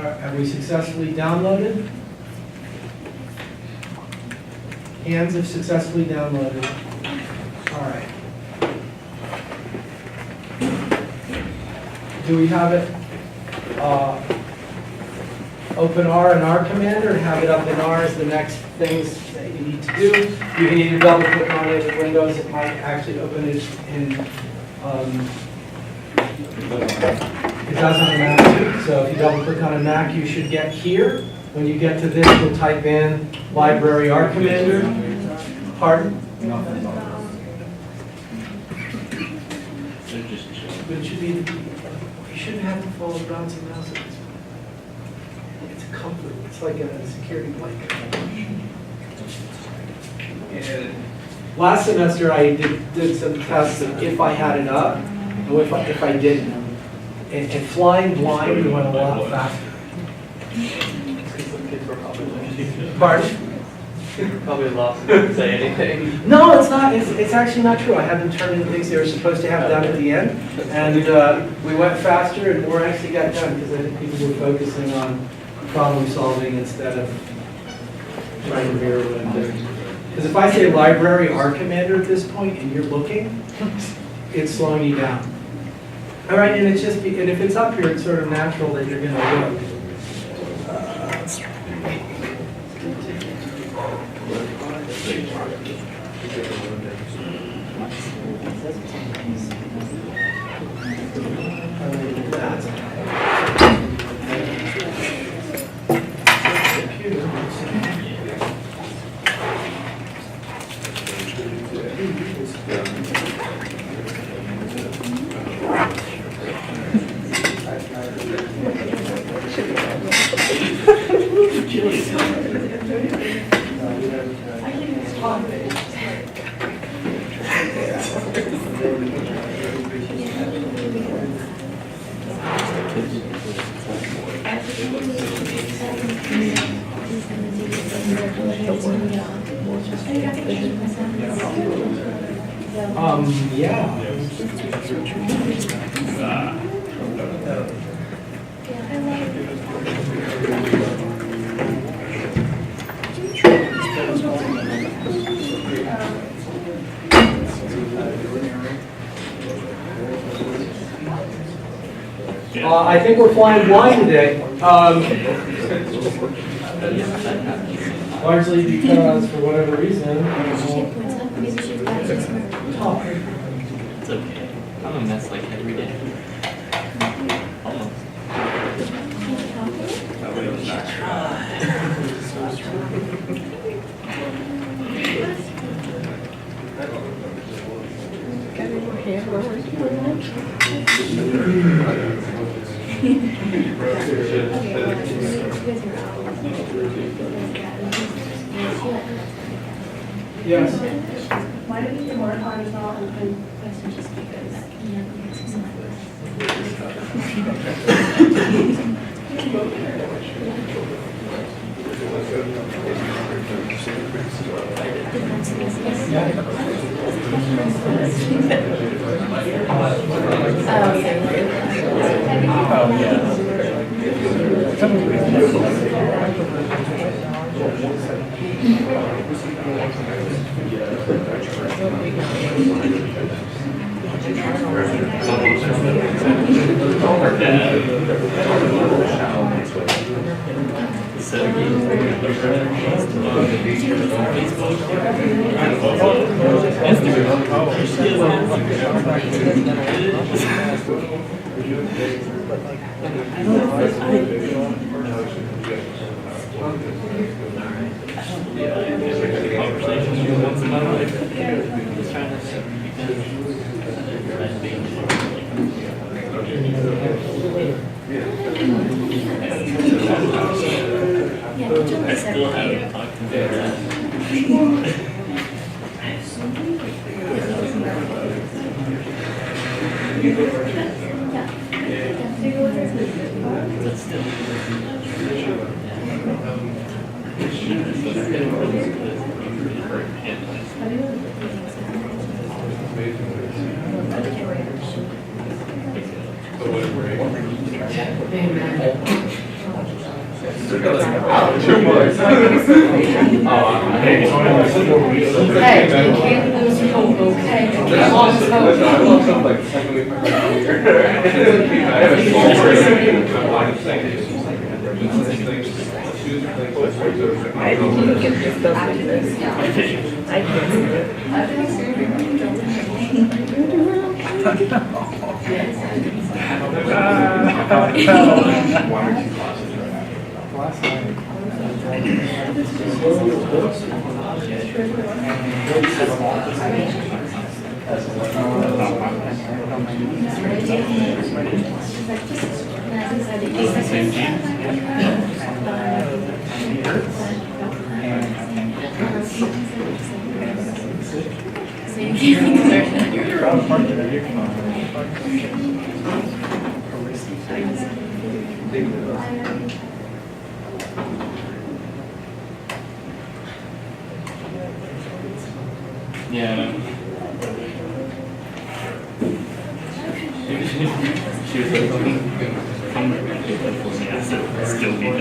Have we successfully downloaded? Hands have successfully downloaded. All right. Do we have it open R and R command, or have it up in R as the next things that you need to do? You can either double click on it in Windows, it might actually open it in, it does on a Mac too. So if you double click on a Mac, you should get here. When you get to this, you'll type in library R commander. Pardon? But it should be, you shouldn't have to follow bouncing mouse at this point. It's a comfort, it's like a security blanket. And last semester I did some tests of if I had it up, and if I didn't. And flying blind, we went a lot faster. Pardon? Probably lost to say anything. No, it's not. It's actually not true. I had them turn in things they were supposed to have done at the end, and we went faster and more actually got done because I think people were focusing on problem solving instead of trying to mirror what I'm doing. Because if I say library R commander at this point and you're looking, it's slowing you down. All right, and it's just and if it's up here, it's sort of natural that you're going to look. Yeah. I think we're flying blind today. Largely because, for whatever reason, It's okay. I'm a mess like every day. Almost. yes. Why don't you do more horizontal open? Just because. I still haven't talked to them. That's still. Hey, you can't lose hope, okay? As long as I think you can get this stuff like this. I can't do it. Those the same genes? Yeah. She was like, I'm still need to.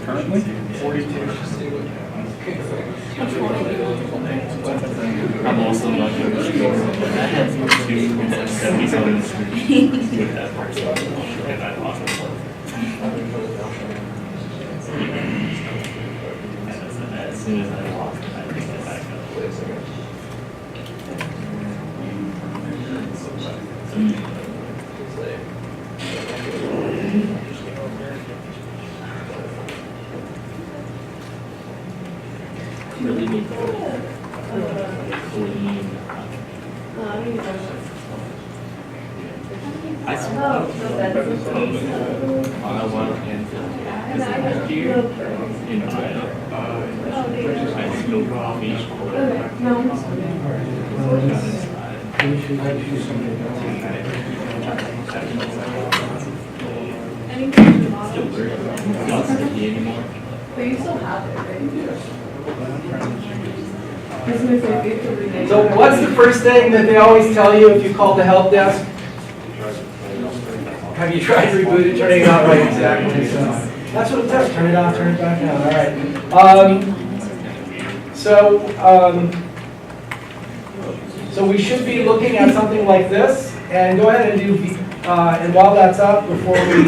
Currently, 42. I'm also not sure. I had 277 with that person, and I lost it. As soon as I lost it, I picked it back up. Really need to clean. I saw on a water can last year in Iowa. I spilled coffee. Still weird. Not sticky anymore. But you still have it, right? So what's the first thing that they always tell you if you call the help desk? Have you tried rebooting, turning it on? Right, exactly. So that's what it does. Turn it off, turn it back on. All right. So we should be looking at something like this. And go ahead and do, and while that's up, before we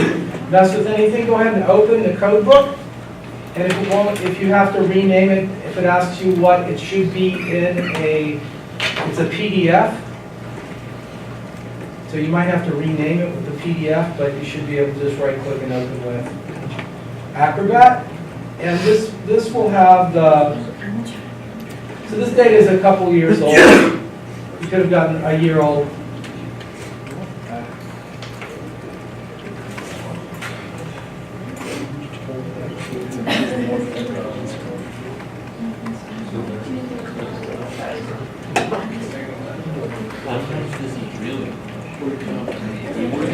mess with anything, go ahead and open the code book. And if you want, if you have to rename it, if it asks you what it should be in it's a PDF. So you might have to rename it with the PDF, but you should be able to just right click and open with Acrobat. And this will have so this data is a couple years old. You could have gotten a year old.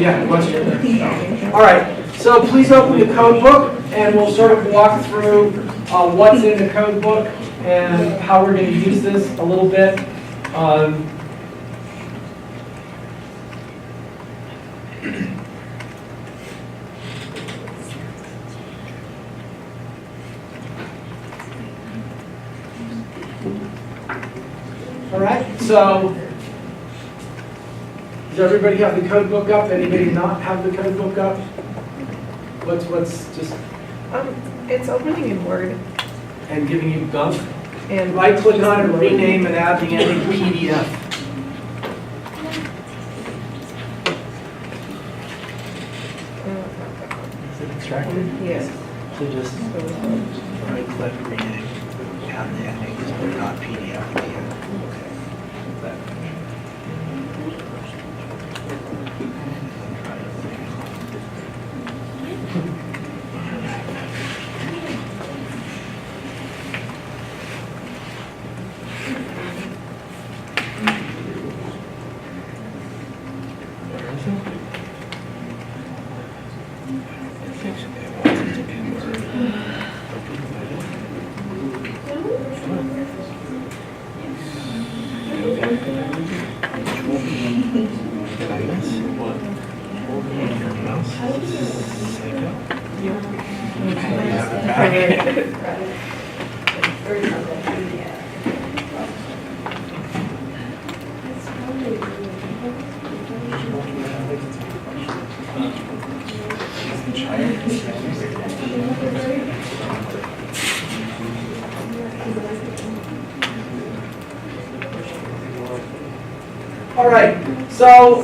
Yeah, question. All right, so please open the code book and we'll sort of walk through what's in the code book and how we're going to use this a little bit. All right, so does everybody have the code book up? Anybody not have the code book up? What's just It's opening in Word. and giving you gunk? And Right click on it, rename and add the ending PDF. Is it extracted? yes. So just right click, rename, add the ending, just put .pdf at the end. All right, so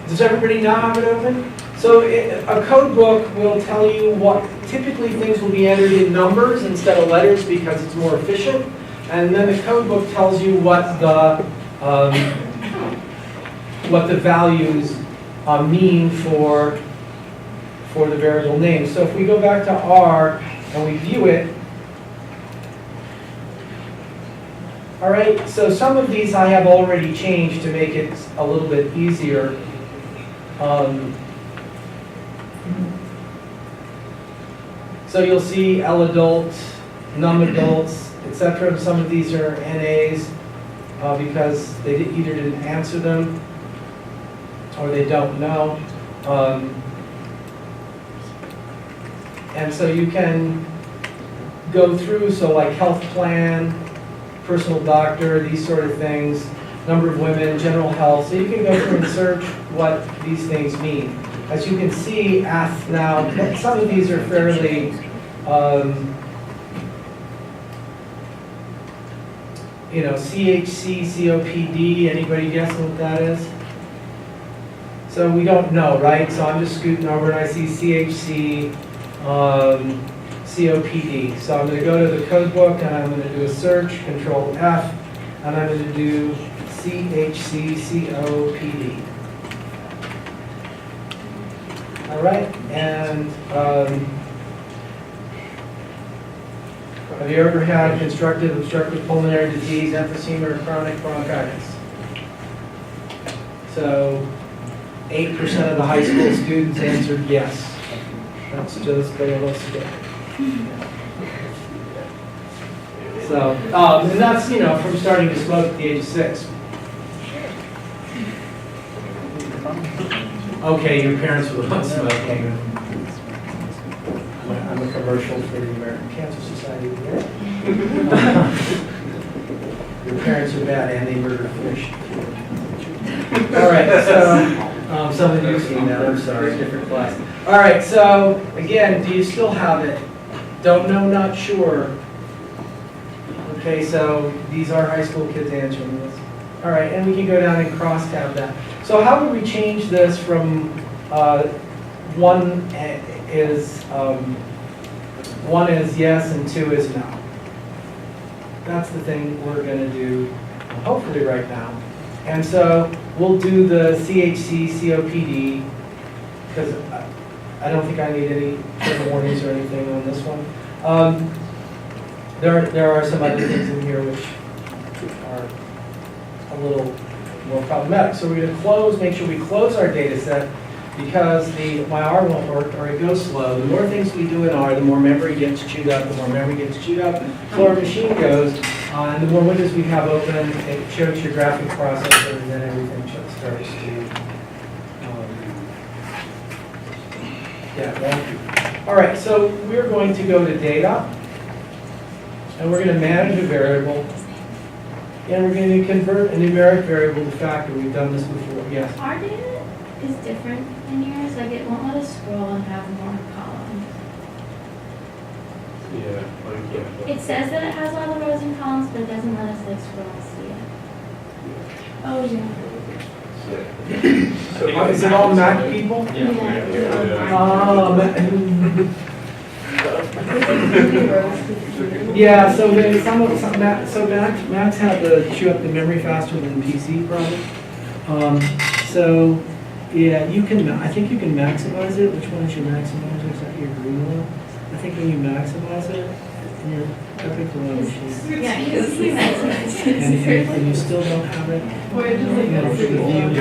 does everybody now have it open? So a code book will tell you what typically things will be entered in numbers instead of letters because it's more efficient. And then the code book tells you what the values mean for the variable name. So if we go back to R and we view it, all right, so some of these I have already changed to make it a little bit easier. So you'll see L adults, num adults, etc. Some of these are NAs because they either didn't answer them or they don't know. And so you can go through, so like health plan, personal doctor, these sort of things, number of women, general health. So you can go through and search what these things mean. As you can see, now, some of these are fairly, CHC, COPD, anybody guessing what that is? So we don't know, right? So I'm just scooting over and I see CHC, COPD. So I'm going to go to the code book and I'm going to do a search, Control F, and I'm going to do CHC, COPD. All right, and have you ever had constructive obstructive pulmonary disease, emphysema, or chronic bronchitis? So 8% of the high school students answered yes. That's just a little scary. So, and that's, from starting to smoke at the age of 6. Okay, your parents were not smoking. I'm a commercial for the American Cancer Society here. Your parents are bad and they murder fish. All right, so some of you have seen that, I'm sorry, different class. All right, so again, do you still have it? Don't know, not sure. Okay, so these are high school kids answering this. All right, and we can go down and cross-tab that. So how would we change this from one is yes and 2 is no? That's the thing we're going to do, hopefully right now. And so we'll do the CHC, COPD, because I don't think I need any warnings or anything on this one. There are some other things in here which are a little more problematic. So we're going to make sure we close our data set because my R won't work or it goes slow. The more things we do in R, the more memory gets chewed up, the more memory gets chewed up, so our machine goes, and the more windows we have open, it shows your graphic processor, and then everything starts to, All right, so we're going to go to data, and we're going to manage a variable, and we're going to convert a numeric variable to factor. We've done this before, yes? Our data is different than yours, like it won't let us scroll and have more columns. It says that it has all the rows and columns, but it doesn't let us like scroll and see it. Oh, yeah. Is it all Mac people? Yeah, so Macs have to chew up the memory faster than PC probably. So yeah, I think you can maximize it. Which one is your maximizer? Is that your green one? I think when you maximize it, in your Epic Low machine. Yeah, you maximize it. And you still don't have it. Or it just like goes You And it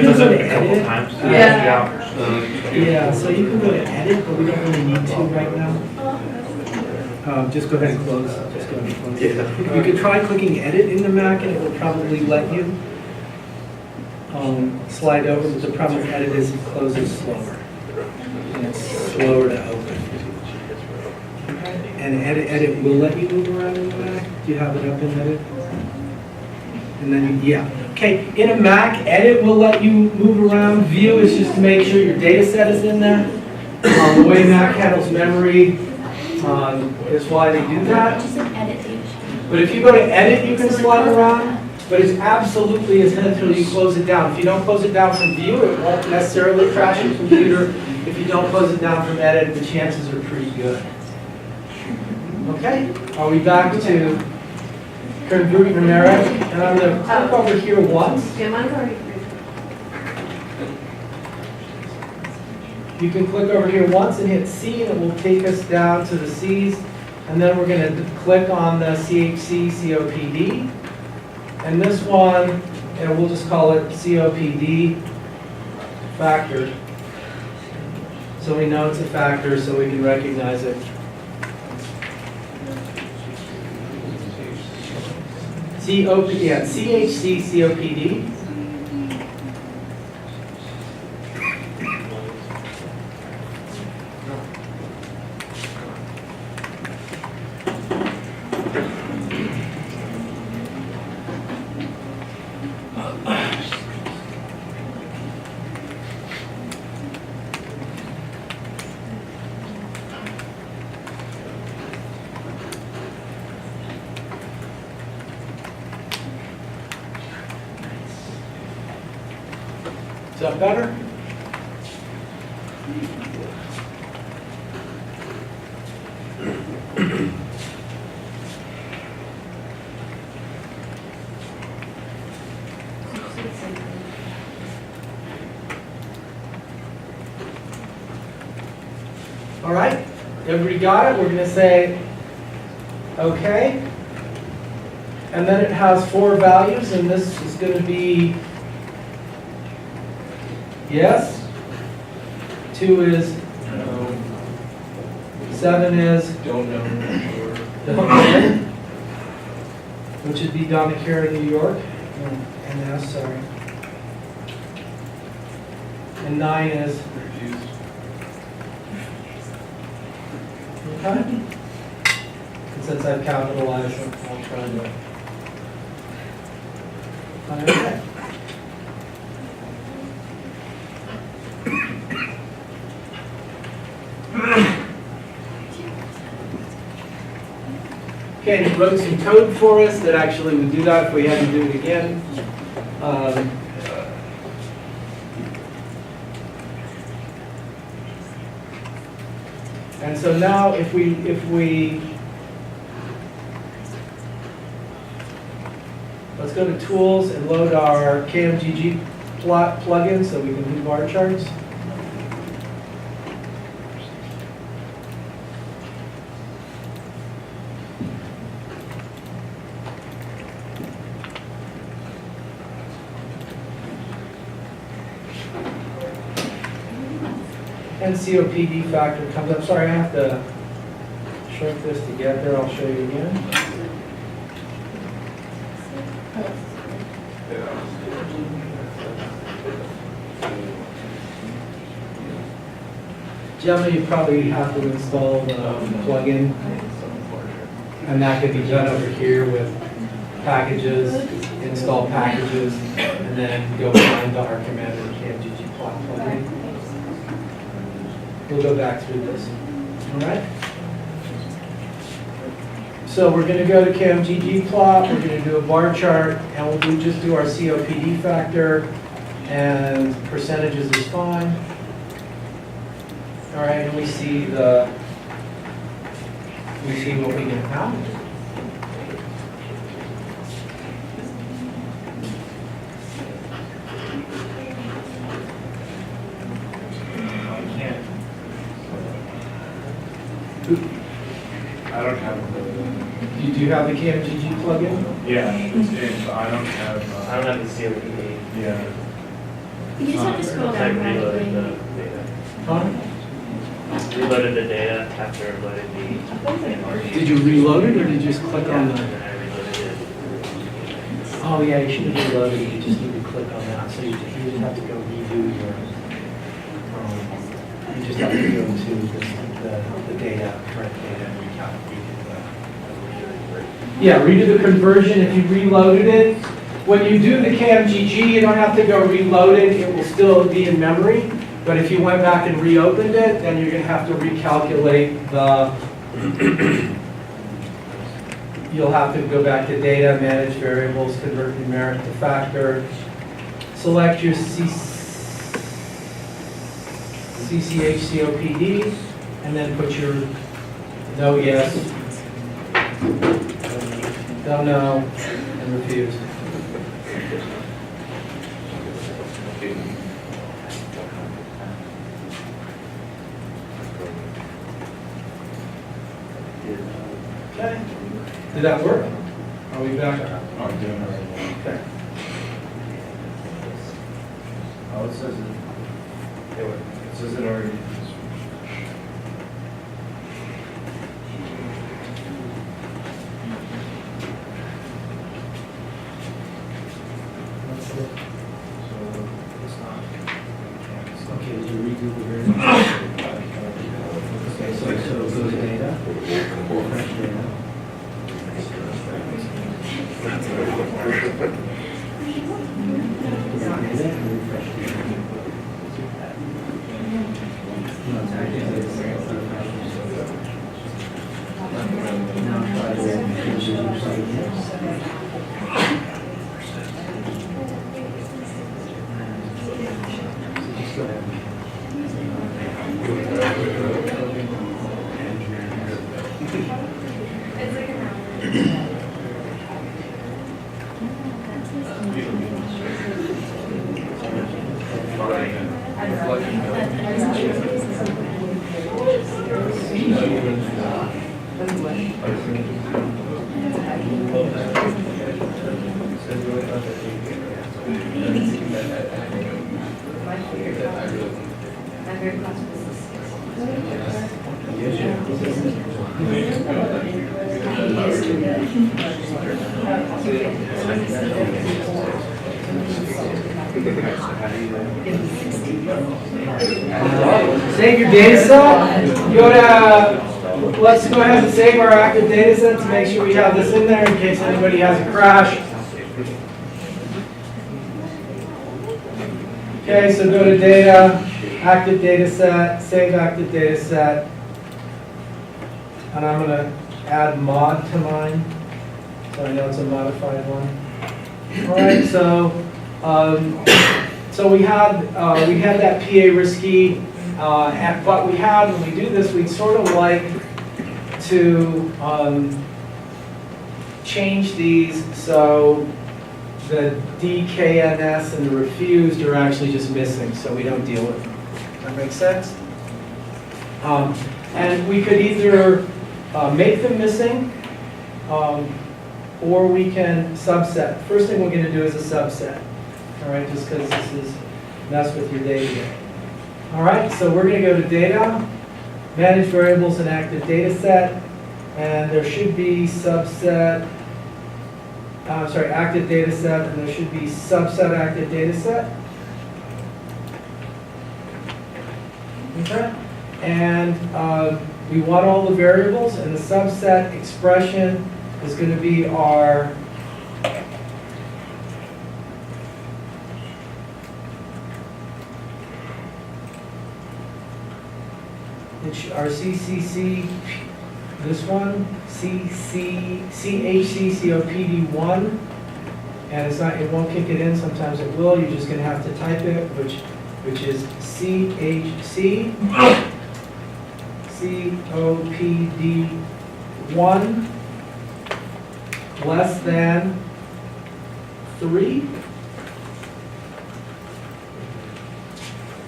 can does go to it a couple edit. times. Yeah, so you can go to edit, but we don't really need to right now. Just go ahead and close. Just go ahead and close. You could try clicking edit in the Mac and it will probably let you slide over, but the problem with edit is it closes slower. And it's slower to open. And edit will let you move around in the Mac. Do you have it up in edit? And then, yeah. Okay, in a Mac, edit will let you move around. View is just to make sure your data set is in there. The way Mac handles memory is why they do that. But if you go to edit, you can slide around. But it's absolutely essential you close it down. If you don't close it down from view, it won't necessarily crash your computer. If you don't close it down from edit, the chances are pretty good. Okay, are we back to Environmetrics? And I'm going to click over here once. You can click over here once and hit C, and it will take us down to the C's. And then we're going to click on the CHC COPD. And this one, and we'll just call it COPD factor. So we know it's a factor, so we can recognize it. CHC COPD. Is that better? All right, everybody got it? We're going to say okay. And then it has 4 values, and this is going to be yes. 2 is no. 7 is don't know. Which would be Donna Cara, New York. And now, sorry. And 9 is refused. Okay. And since I've capitalized them, I'll try to. Okay. Okay, and it wrote some code for us that actually would do that if we had to do it again. And so now if we let's go to tools and load our KMGG plugin so we can do bar charts. And COPD factor comes up. Sorry, I have to shrink this to get there. I'll show you again. Generally, you probably have to install the plugin, and that can be done over here with packages, install packages, and then go find our Commander KMGG plugin. We'll go back through this. All right? So we're going to go to KMGG plot, we're going to do a bar chart, and we'll just do our COPD factor, and percentages is fine. All right, and we see what we can have. I don't have. Do you have the KMGG plugin? Yeah, I don't have. I don't have the COPD. Yeah. You just have to scroll Like down reload rapidly. the data. Huh? reloaded the data after loading the. Did you reload it or did you just click on And the? then I reloaded it. Oh, yeah, you should have reloaded it. You just need to click on that. So you just have to go redo your, you just have to go to the data, correct data, and recalculate that. Yeah, redo the conversion if you reloaded it. When you do the CAMGG, you don't have to go reload it. It will still be in memory. But if you went back and reopened it, then you're going to have to recalculate the, you'll have to go back to data, manage variables, convert numeric to factor, select your CCHCOPD, and then put your no, yes, don't know, and refuse. Okay. Did that work? Are we back? Oh, I'm doing it right Okay. now. Oh, it says it already. So it's not. Okay, did you redo the variable? Okay, so go to data, refresh data. Data and refresh data. No, it's active data set. Now try to change the website again. Just go ahead. Save your data set. Go to, let's go ahead and save our active data set to make sure we have this in there in case anybody has a crash. Okay, so go to data, active data set, save active data set. And I'm going to add mod to mine, so I know it's a modified one. All right, so we had that PA risky, but we had, when we do this, we'd sort of like to change these so the DKNS and the refused are actually just missing, so we don't deal with them. Does that make sense? And we could either make them missing, or we can subset. First thing we're going to do is a subset. All right, just because this is mess with your data. All right, so we're going to go to data, manage variables in active data set, and there should be subset, active data set, and there should be subset active data set. Okay, and we want all the variables, and the subset expression is going to be our our CCC, this one, CHCCOPD1, and it's not, it won't kick it in, sometimes it will, you're just going to have to type it, which is CHCOPD1 less than 3.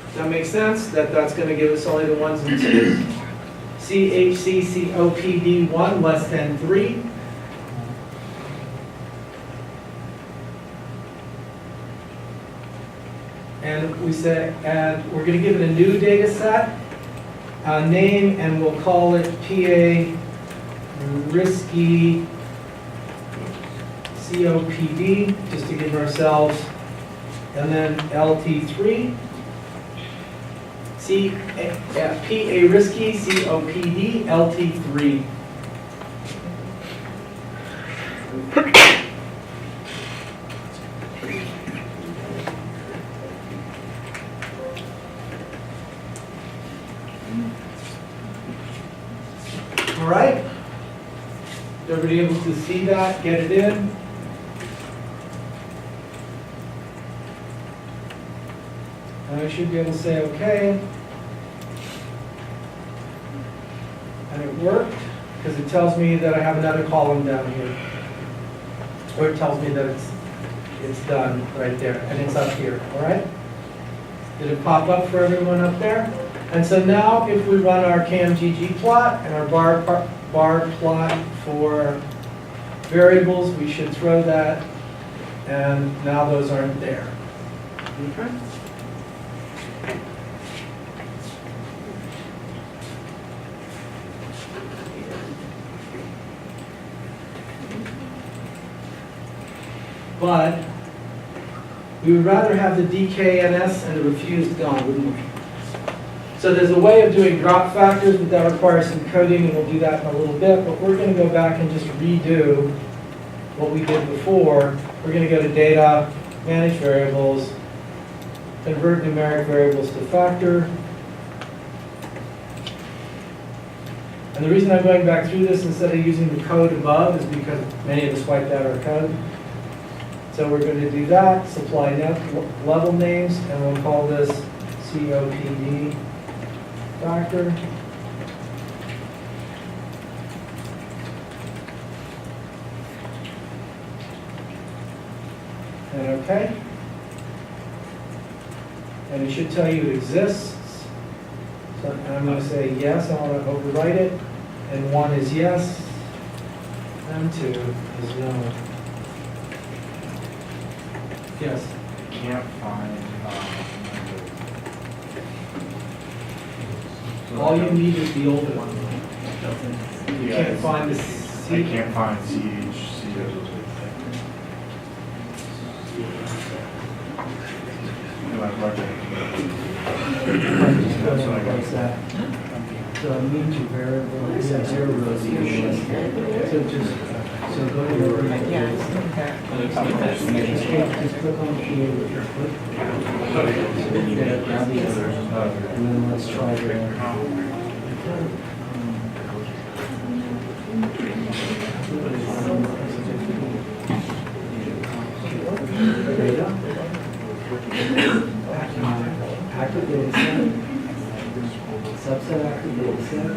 Does that make sense? That's going to give us only the ones and twos. CHCCOPD1 less than 3. And we said, and we're going to give it a new data set. name, and we'll call it PA Risky COPD, just to give ourselves, and then LT3. PA Risky COPD LT3. All right. Everybody able to see that? Get it in? And I should be able to say okay. And it worked because it tells me that I have another column down here. Or it tells me that it's done right there, and it's up here, all right? Did it pop up for everyone up there? And so now if we run our CAMGG plot and our bar plot for variables, we should throw that, and now those aren't there. Okay? But we would rather have the DKNS and the refused gone, wouldn't we? So there's a way of doing drop factors, but that requires some coding, and we'll do that in a little bit. But we're going to go back and just redo what we did before. We're going to go to data, manage variables, convert numeric variables to factor. And the reason I'm going back through this instead of using the code above is because many of us wiped out our code. So we're going to do that, supply level names, and we'll call this COPD factor. And okay. And it should tell you it exists. So I'm going to say yes, I want to overwrite it. And 1 is yes, and 2 is no. Yes. I can't find, All you need is the older one. You Yeah, can't find the I C. can't find CHC. That's what I got. So means your variable is zero resolution. So so go to your. Just click on P with your foot. Grab the other. And then let's try it. Data. Active data set. Subset active data set.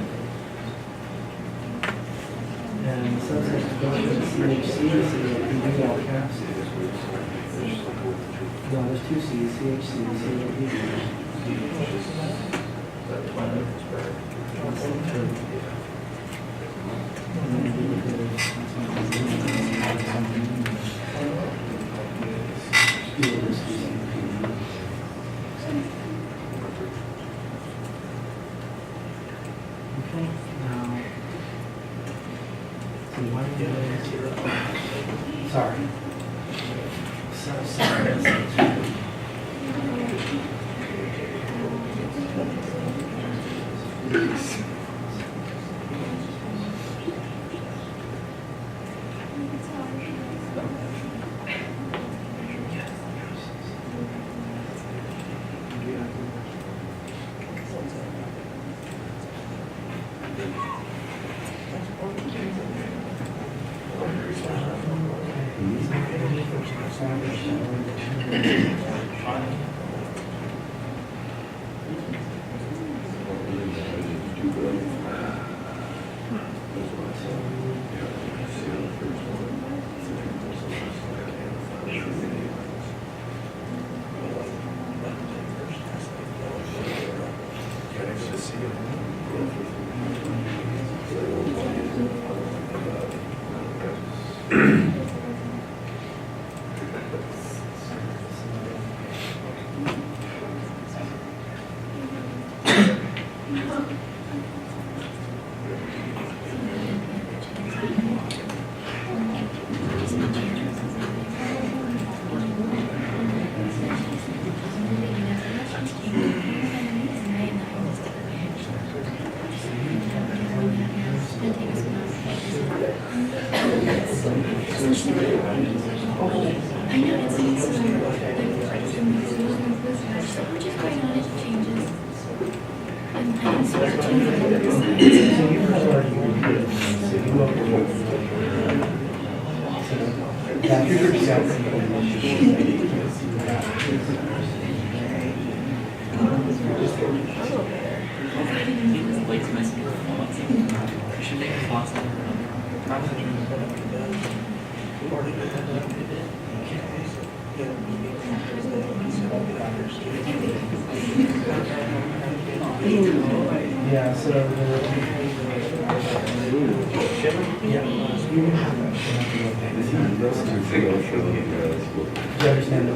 And subset is going to CHC, so you can do all caps. No, there's two C's, CHC, Okay, now, so why don't you, sorry. Sorry. That's your Yeah, so do you understand the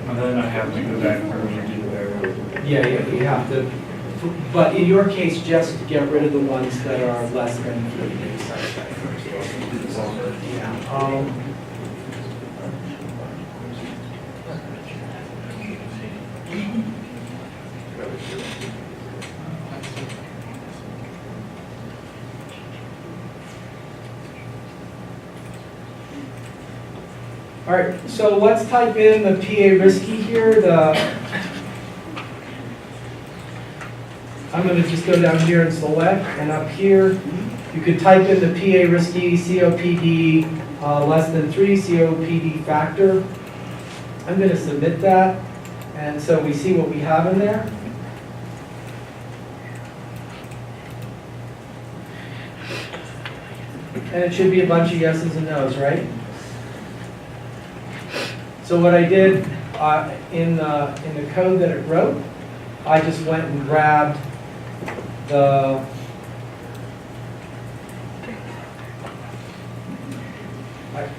And then I have to go back and redo there. Yeah, you have to, but in your case, just get rid of the ones that are less than 30 days. Yeah. All right, so let's type in the PA risky here. I'm going to just go down here and select, and up here, you could type in the PA risky COPD less than 3 COPD factor. I'm going to submit that, and so we see what we have in there. And it should be a bunch of yeses and nos, right? So what I did in the code that it wrote, I just went and grabbed the let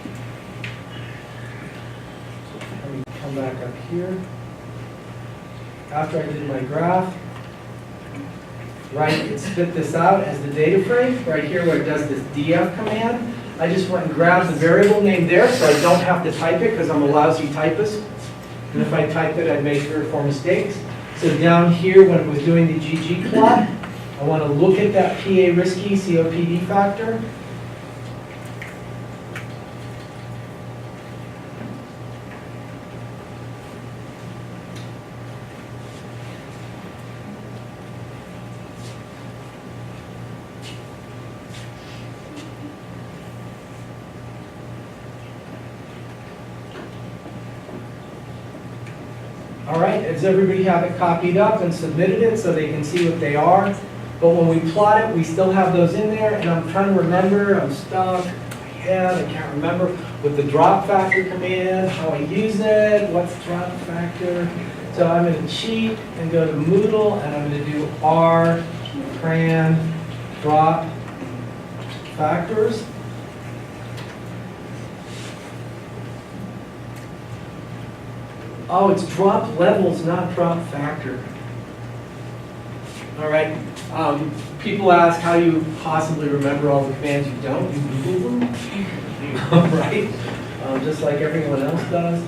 me come back up here. After I did my graph, right, it spit this out as the data frame, right here where it does this df command. I just went and grabbed the variable name there so I don't have to type it because I'm a lousy typist. And if I typed it, I'd make 3 or 4 mistakes. So down here, when it was doing the GG plot, I want to look at that PA risky COPD factor. All right, does everybody have it copied up and submitted it so they can see what they are? But when we plot it, we still have those in there, and I'm trying to remember, I'm stuck in my head, I can't remember, with the drop factor command, how I use it, what's drop factor. So I'm going to cheat and go to Moodle, and I'm going to do R cran drop factors. Oh, it's drop levels, not drop factor. All right. People ask how you possibly remember all the commands. You don't. You Google them. Right? Just like everyone else does.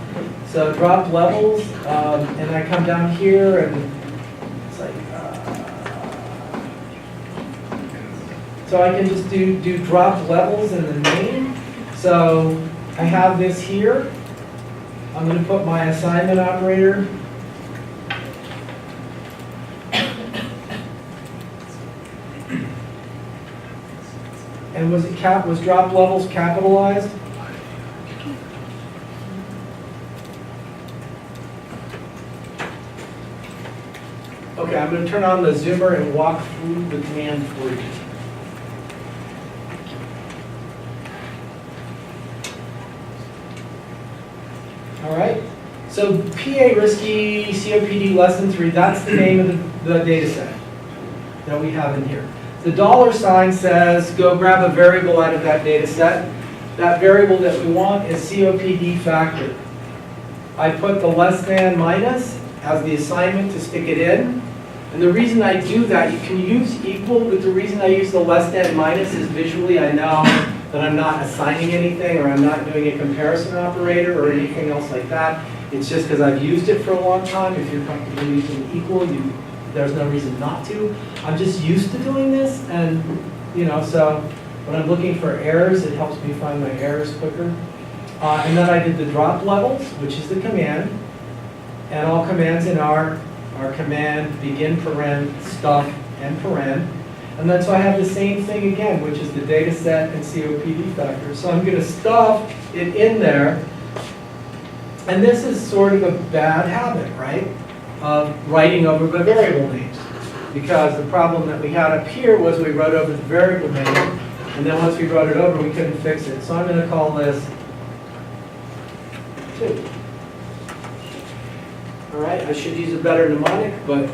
So drop levels, and I come down here, and it's like, so I can just do drop levels in the name. So I have this here. I'm going to put my assignment operator. And was drop levels capitalized? Okay, I'm going to turn on the zoomer and walk through the command for you. All right, so PA risky COPD less than 3, that's the name of the data set that we have in here. The $sign says go grab a variable out of that data set. that variable that we want is COPD factor. I put the less than minus as the assignment to stick it in. And the reason I do that, you can use equal, but the reason I use the less than minus is visually I know that I'm not assigning anything or I'm not doing a comparison operator or anything else like that. It's just because I've used it for a long time. If you're comfortable using equal, there's no reason not to. I'm just used to doing this, and so when I'm looking for errors, it helps me find my errors quicker. And then I did the drop levels, which is the command. And all commands in R are command, begin paren, stuff, and paren. And then so I have the same thing again, which is the data set and COPD factor. So I'm going to stuff it in there. And this is sort of a bad habit, right, of writing over the variable names. Because the problem that we had up here was we wrote over the variable name, and then once we wrote it over, we couldn't fix it. So I'm going to call this 2. All right, I should use a better mnemonic, but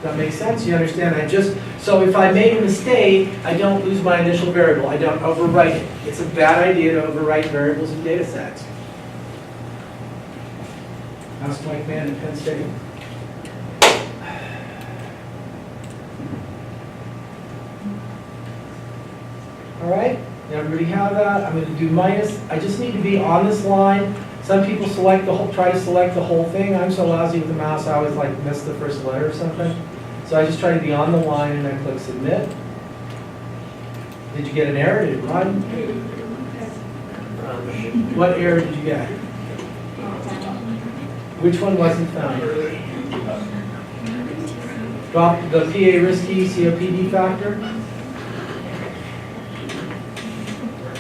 that makes sense? You understand? So if I made a mistake, I don't lose my initial variable. I don't overwrite it. It's a bad idea to overwrite variables in data sets. Ask Mike Mann at Penn State. All right, now everybody have that. I'm going to do minus. I just need to be on this line. Some people try to select the whole thing. I'm so lousy with the mouse, I always miss the first letter or something. So I just try to be on the line and I click submit. Did you get an error? Did it run? What error did you get? Which one wasn't found? Drop the PA risky COPD factor.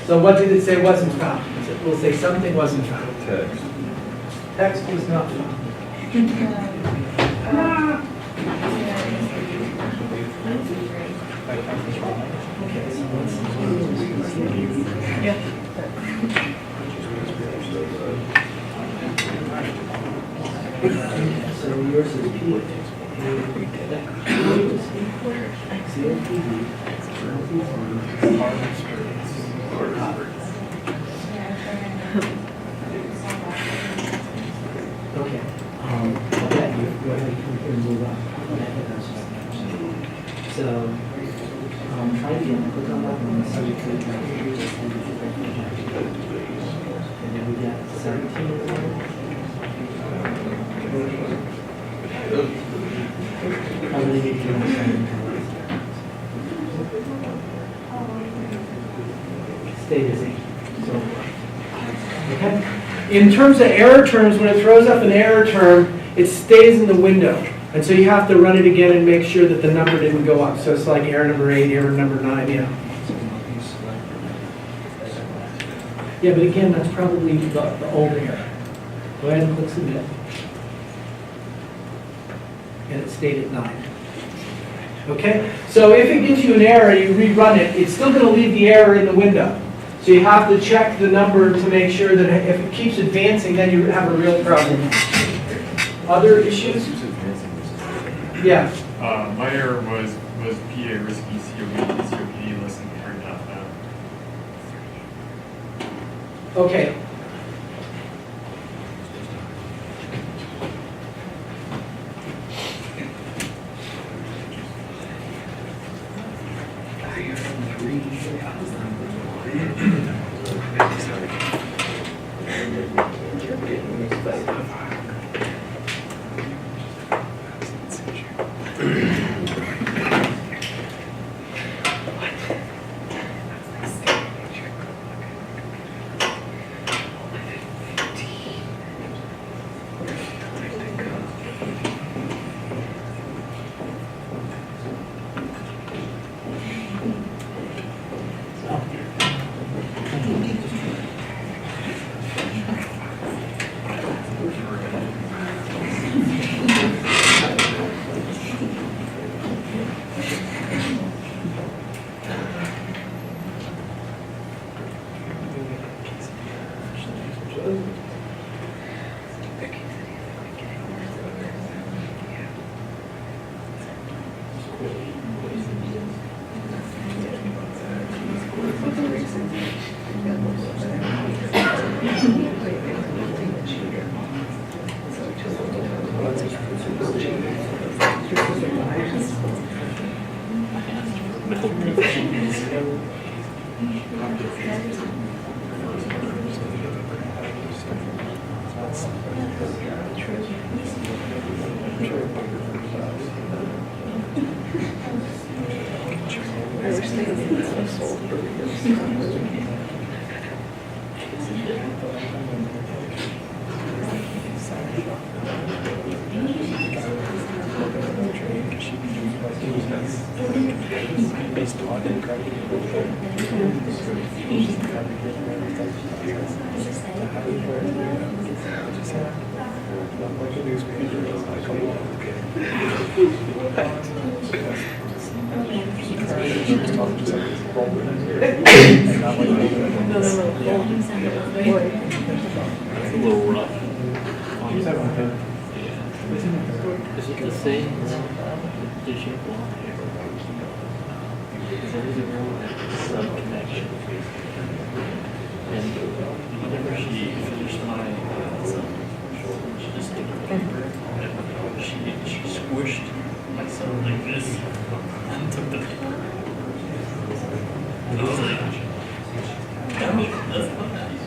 So what did it say wasn't found? We'll say something wasn't found. Text. Text was not found. So yours is P. Okay. Yeah, you go ahead and move on. So, try again. Click on that one. So we could, and then we got 17. How many did you want to stay busy. So, okay. In terms of error terms, when it throws up an error term, it stays in the window. And so you have to run it again and make sure that the number didn't go up. So it's like error number 8, error number 9, yeah. Yeah, but again, that's probably the old error. Go ahead and click submit. And it stayed at 9. Okay? So if it gives you an error, you rerun it, it's still going to leave the error in the window. So you have to check the number to make sure that if it keeps advancing, then you have a real problem. Other issues? Yeah. My error was PA risky COPD less than paren not found. Okay. I wish they had made some soul burgers. It's a little rough. Is it the same? Did she blonde hair? There is a some connection. And whenever she finished my she just she squished my son like this and took the paper. And I was like, no, that's not how you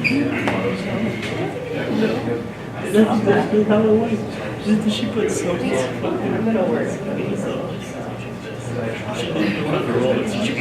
do That's how it was. She put so much fucking Middle word. She didn't know how to roll it, so she